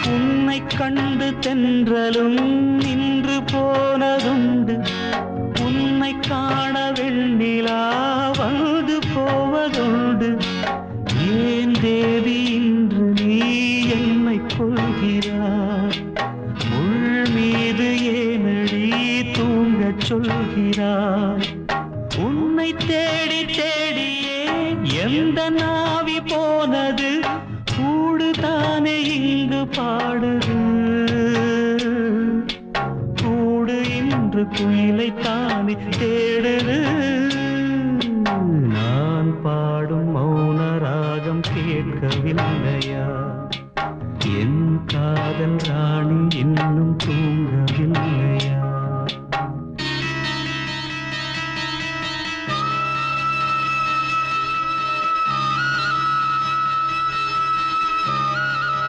உன்னை கண்டு தென்றலும் நின்று போனதுண்டு. உன்னை காண வெண்ணிலா வந்து போவதுண்டு. ஏன் தேவி இன்று நீ என்னை கொள்கிறாய்? முள் மீது ஏனடி தூங்கச் சொல்கிறாய்? உன்னை தேடி தேடியே எந்த நாவி போனது? கூடுதானே இங்கு பாடுது. கூடு இன்று குயிலைத்தானே தேடுது. நான் பாடும் மௌன ராகம் கேட்கவில்லையா? என் காதல் ராணி இன்னும் தூங்கவில்லை.